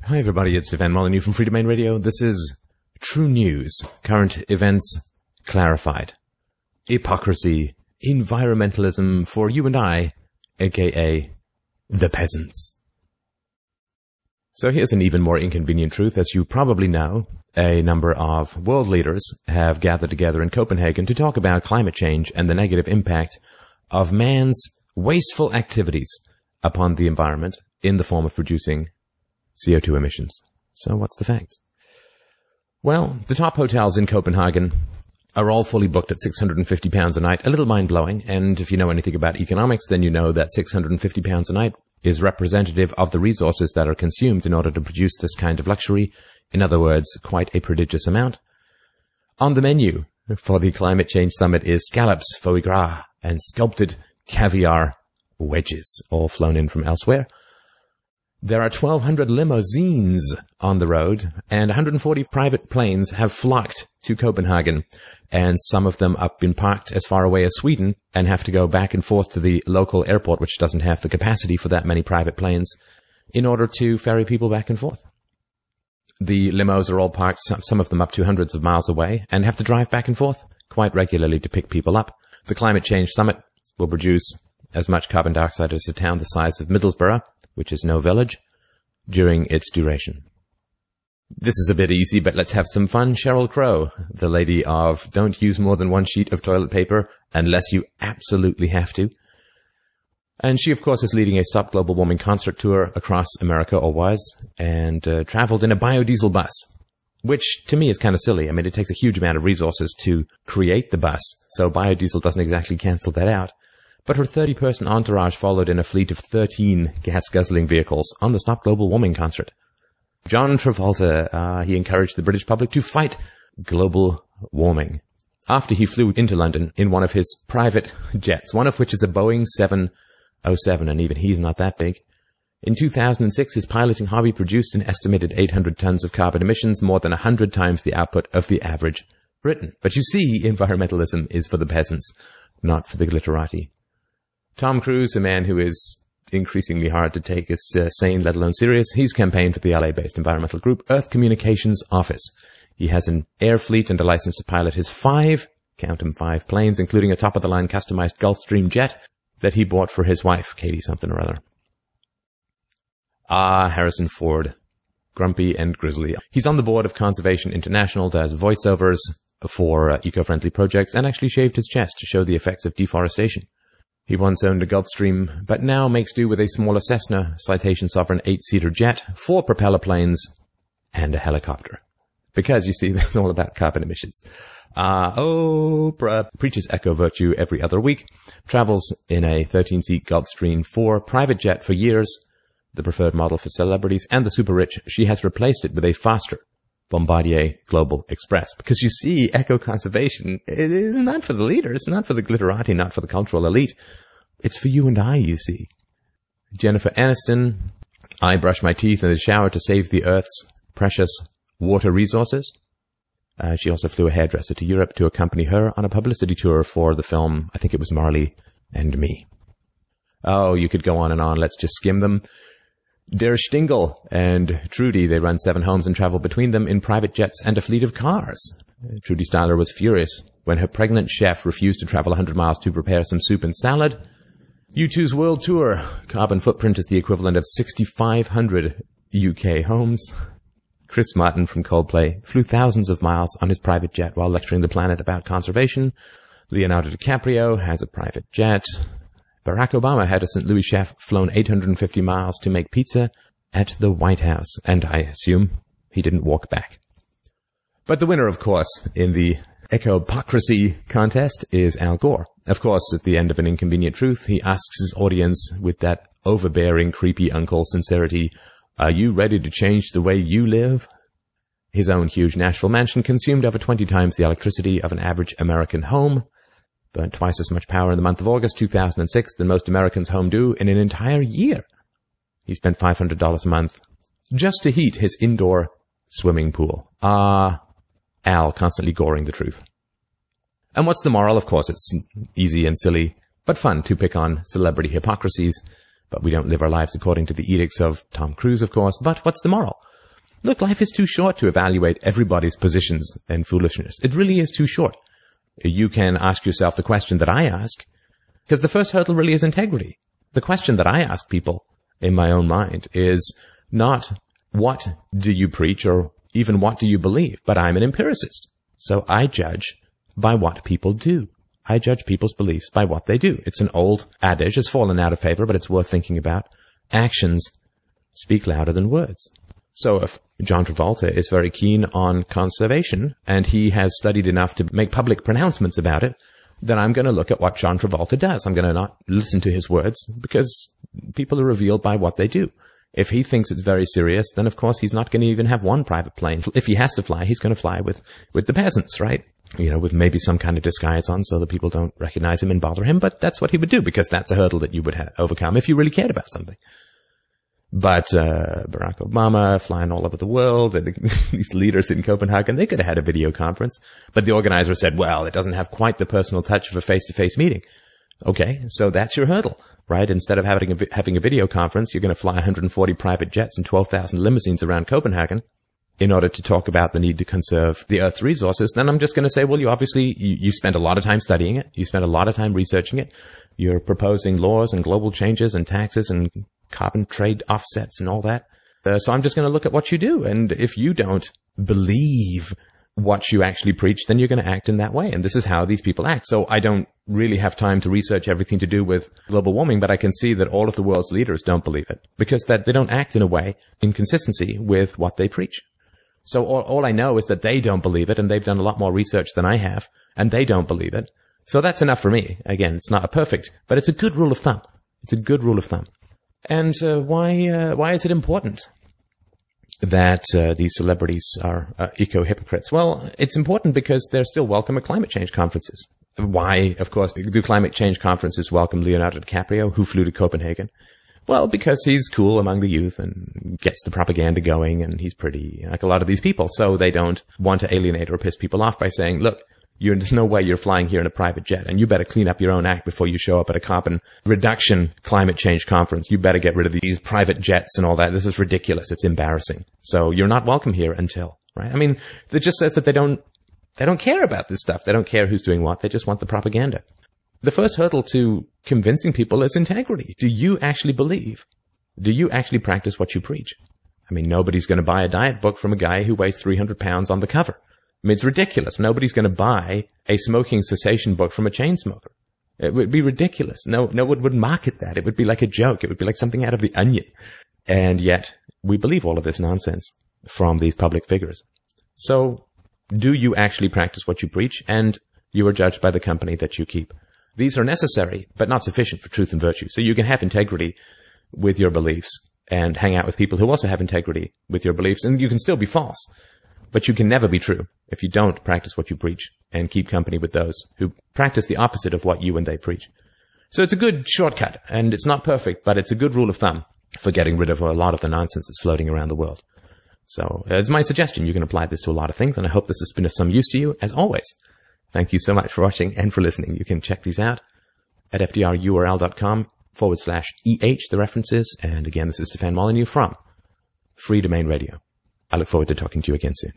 Hi everybody, it's Stefan Molyneux from Free Domain Radio. This is True News, Current Events Clarified. Hypocrisy, environmentalism for you and I, aka the peasants. So here's an even more inconvenient truth. As you probably know, a number of world leaders have gathered together in Copenhagen to talk about climate change and the negative impact of man's wasteful activities upon the environment in the form of producing CO2 emissions. So what's the fact? Well, the top hotels in Copenhagen are all fully booked at £650 a night. A little mind-blowing, and if you know anything about economics, then you know that £650 a night is representative of the resources that are consumed in order to produce this kind of luxury. In other words, quite a prodigious amount. On the menu for the Climate Change Summit is scallops, foie gras, and sculpted caviar wedges, all flown in from elsewhere. There are 1,200 limousines on the road, and 140 private planes have flocked to Copenhagen, and some of them have been parked as far away as Sweden and have to go back and forth to the local airport, which doesn't have the capacity for that many private planes, in order to ferry people back and forth. The limos are all parked, some of them up to hundreds of miles away, and have to drive back and forth quite regularly to pick people up. The Climate Change Summit will produce as much carbon dioxide as a town the size of Middlesbrough, which is no village, during its duration. This is a bit easy, but let's have some fun. Sheryl Crow, the lady of don't use more than one sheet of toilet paper unless you absolutely have to. And she, of course, is leading a Stop Global Warming concert tour across America, or was, and traveled in a biodiesel bus, which to me is kind of silly. I mean, it takes a huge amount of resources to create the bus, so biodiesel doesn't exactly cancel that out. But her 30-person entourage followed in a fleet of 13 gas-guzzling vehicles on the Stop Global Warming concert. John Travolta, he encouraged the British public to fight global warming after he flew into London in one of his private jets, one of which is a Boeing 707, and even he's not that big. In 2006, his piloting hobby produced an estimated 800 tons of carbon emissions, more than 100 times the output of the average Briton. But you see, environmentalism is for the peasants, not for the glitterati. Tom Cruise, a man who is increasingly hard to take as sane, let alone serious, he's campaigned for the LA-based environmental group Earth Communications Office. He has an air fleet and a license to pilot his 5 planes, including a top-of-the-line customized Gulfstream jet that he bought for his wife, Katie something or other. Harrison Ford, grumpy and grizzly. He's on the board of Conservation International, does voiceovers for eco-friendly projects, and actually shaved his chest to show the effects of deforestation. He once owned a Gulfstream, but now makes do with a smaller Cessna Citation Sovereign 8-seater jet, 4 propeller planes, and a helicopter. Because, you see, that's all about carbon emissions. Oprah preaches eco-virtue every other week, travels in a 13-seat Gulfstream 4 private jet for years, the preferred model for celebrities and the super-rich. She has replaced it with a faster Bombardier Global Express. Because you see, eco-conservation is not for the leaders, not for the glitterati, not for the cultural elite. It's for you and I, you see. Jennifer Aniston, I brush my teeth in the shower to save the Earth's precious water resources. She also flew a hairdresser to Europe to accompany her on a publicity tour for the film, I think it was Marley and Me. Oh, you could go on and on. Let's just skim them. Der Stingel and Trudy, they run 7 homes and travel between them in private jets and a fleet of cars. Trudy Styler was furious when her pregnant chef refused to travel 100 miles to prepare some soup and salad. U2's world tour carbon footprint is the equivalent of 6,500 UK homes. Chris Martin from Coldplay flew thousands of miles on his private jet while lecturing the planet about conservation. Leonardo DiCaprio has a private jet. Barack Obama had a St. Louis chef flown 850 miles to make pizza at the White House, and I assume he didn't walk back. But the winner, of course, in the Eco-Hypocrisy contest is Al Gore. Of course, at the end of An Inconvenient Truth, he asks his audience with that overbearing, creepy uncle sincerity, are you ready to change the way you live? His own huge Nashville mansion consumed over 20 times the electricity of an average American home, burnt twice as much power in the month of August 2006 than most Americans home do in an entire year. He spent $500 a month just to heat his indoor swimming pool. Al constantly goring the truth. And what's the moral? Of course, it's easy and silly, but fun to pick on celebrity hypocrisies. But we don't live our lives according to the edicts of Tom Cruise, of course. But what's the moral? Look, life is too short to evaluate everybody's positions and foolishness. It really is too short. You can ask yourself the question that I ask, because the first hurdle really is integrity. The question that I ask people in my own mind is not what do you preach or even what do you believe, but I'm an empiricist. So I judge by what people do. I judge people's beliefs by what they do. It's an old adage. It's fallen out of favor, but it's worth thinking about. Actions speak louder than words. So if John Travolta is very keen on conservation and he has studied enough to make public pronouncements about it, then I'm going to look at what John Travolta does. I'm going to not listen to his words because people are revealed by what they do. If he thinks it's very serious, then of course he's not going to even have one private plane. If he has to fly, he's going to fly with the peasants, right? With maybe some kind of disguise on so that people don't recognize him and bother him. But that's what he would do because that's a hurdle that you would overcome if you really cared about something. But Barack Obama flying all over the world, and these leaders in Copenhagen, they could have had a video conference. But the organizer said, well, it doesn't have quite the personal touch of a face-to-face meeting. Okay, so that's your hurdle, right? Instead of having a video conference, you're going to fly 140 private jets and 12,000 limousines around Copenhagen in order to talk about the need to conserve the Earth's resources. Then I'm just going to say, well, you spent a lot of time studying it. You spent a lot of time researching it. You're proposing laws and global changes and taxes and carbon trade offsets and all that. So I'm just going to look at what you do. And if you don't believe what you actually preach, then you're going to act in that way. And this is how these people act. So I don't really have time to research everything to do with global warming, but I can see that all of the world's leaders don't believe it because that they don't act in a way in consistency with what they preach. So all I know is that they don't believe it, and they've done a lot more research than I have, and they don't believe it. So that's enough for me. Again, it's not a perfect, but it's a good rule of thumb. It's a good rule of thumb. And why is it important that these celebrities are eco-hypocrites? Well, it's important because they're still welcome at climate change conferences. Why, of course, do climate change conferences welcome Leonardo DiCaprio, who flew to Copenhagen? Well, because he's cool among the youth and gets the propaganda going, and he's pretty like a lot of these people. So they don't want to alienate or piss people off by saying, look, there's no way you're flying here in a private jet, and you better clean up your own act before you show up at a carbon reduction climate change conference. You better get rid of these private jets and all that. This is ridiculous. It's embarrassing. So you're not welcome here until, right? I mean, it just says that they don't care about this stuff. They don't care who's doing what. They just want the propaganda. The first hurdle to convincing people is integrity. Do you actually believe? Do you actually practice what you preach? I mean, nobody's going to buy a diet book from a guy who weighs 300 pounds on the cover. I mean, it's ridiculous. Nobody's going to buy a smoking cessation book from a chain smoker. It would be ridiculous. No one would market that. It would be like a joke. It would be like something out of The Onion. And yet, we believe all of this nonsense from these public figures. So, do you actually practice what you preach? And you are judged by the company that you keep. These are necessary, but not sufficient for truth and virtue. So you can have integrity with your beliefs and hang out with people who also have integrity with your beliefs, and you can still be false. But you can never be true if you don't practice what you preach and keep company with those who practice the opposite of what you and they preach. So it's a good shortcut, and it's not perfect, but it's a good rule of thumb for getting rid of a lot of the nonsense that's floating around the world. So it's my suggestion. You can apply this to a lot of things, and I hope this has been of some use to you, as always. Thank you so much for watching and for listening. You can check these out at fdrurl.com/EH, the references. And again, this is Stefan Molyneux from Free Domain Radio. I look forward to talking to you again soon.